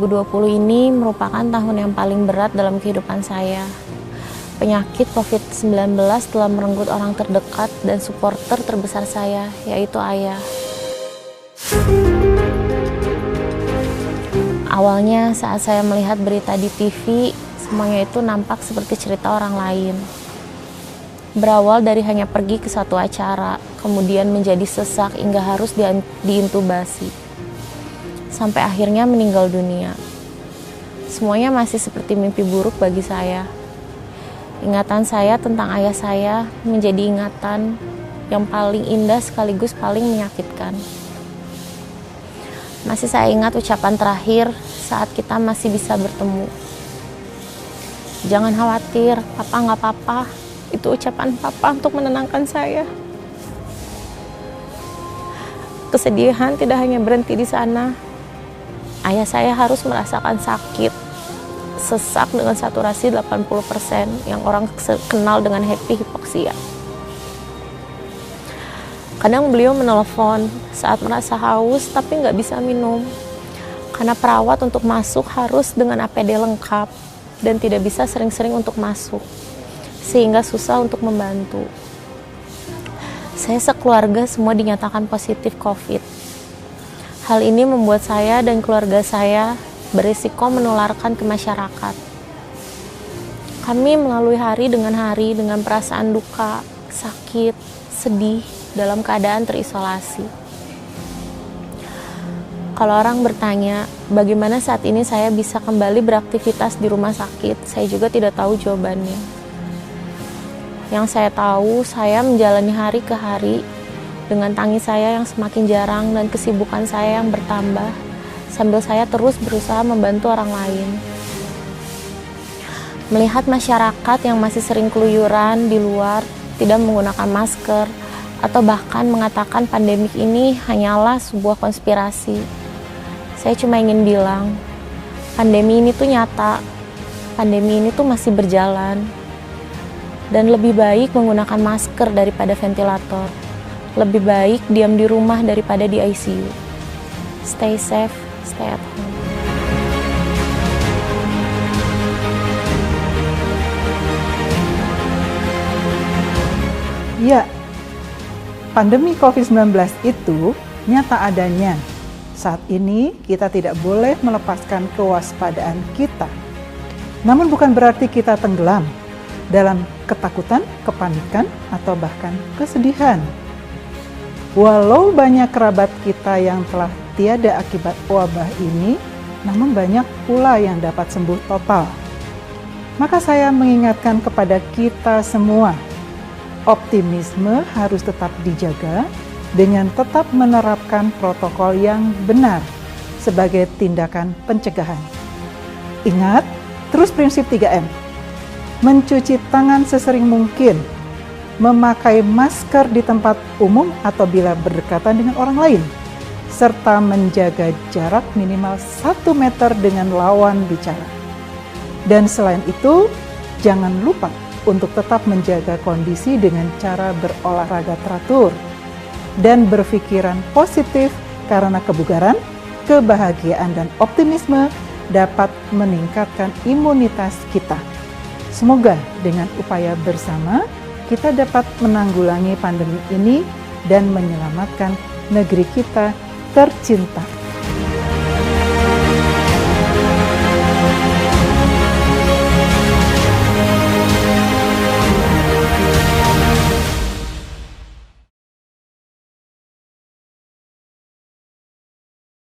2020 ini merupakan tahun yang paling berat dalam kehidupan saya. Penyakit COVID-19 telah merenggut orang terdekat dan supporter terbesar saya, yaitu ayah. Awalnya saat saya melihat berita di TV, semuanya itu nampak seperti cerita orang lain. Berawal dari hanya pergi ke satu acara, kemudian menjadi sesak hingga harus diintubasi. Sampai akhirnya meninggal dunia. Semuanya masih seperti mimpi buruk bagi saya. Ingatan saya tentang ayah saya menjadi ingatan yang paling indah sekaligus paling menyakitkan. Masih saya ingat ucapan terakhir saat kita masih bisa bertemu. Jangan khawatir, papa nggak apa-apa. Itu ucapan papa untuk menenangkan saya. Kesedihan tidak hanya berhenti di sana. Ayah saya harus merasakan sakit, sesak dengan saturasi 80% yang orang kenal dengan happy hipoksia. Kadang beliau menelepon saat merasa haus tapi nggak bisa minum. Karena perawat untuk masuk harus dengan APD lengkap dan tidak bisa sering-sering untuk masuk. Sehingga susah untuk membantu. Saya sekeluarga semua dinyatakan positif COVID. Hal ini membuat saya dan keluarga saya berisiko menularkan ke masyarakat. Kami melalui hari dengan perasaan duka, sakit, sedih dalam keadaan terisolasi. Kalau orang bertanya, bagaimana saat ini saya bisa kembali beraktivitas di rumah sakit, saya juga tidak tahu jawabannya. Yang saya tahu, saya menjalani hari ke hari dengan tangis saya yang semakin jarang dan kesibukan saya yang bertambah, sambil saya terus berusaha membantu orang lain. Melihat masyarakat yang masih sering keluyuran di luar, tidak menggunakan masker, atau bahkan mengatakan pandemik ini hanyalah sebuah konspirasi. Saya cuma ingin bilang, pandemi ini tuh nyata, pandemi ini tuh masih berjalan, dan lebih baik menggunakan masker daripada ventilator. Lebih baik diam di rumah daripada di ICU. Stay safe, stay at home. Ya, pandemi COVID-19 itu nyata adanya. Saat ini kita tidak boleh melepaskan kewaspadaan kita. Namun bukan berarti kita tenggelam dalam ketakutan, kepanikan, atau bahkan kesedihan. Walau banyak kerabat kita yang telah tiada akibat wabah ini, namun banyak pula yang dapat sembuh total. Maka saya mengingatkan kepada kita semua, optimisme harus tetap dijaga dengan tetap menerapkan protokol yang benar sebagai tindakan pencegahan. Ingat, terus prinsip 3M. Mencuci tangan sesering mungkin, memakai masker di tempat umum atau bila berdekatan dengan orang lain, serta menjaga jarak minimal 1 meter dengan lawan bicara. Dan selain itu, jangan lupa untuk tetap menjaga kondisi dengan cara berolahraga teratur dan berpikiran positif karena kebugaran, kebahagiaan, dan optimisme dapat meningkatkan imunitas kita. Semoga dengan upaya bersama, kita dapat menanggulangi pandemi ini dan menyelamatkan negeri kita tercinta.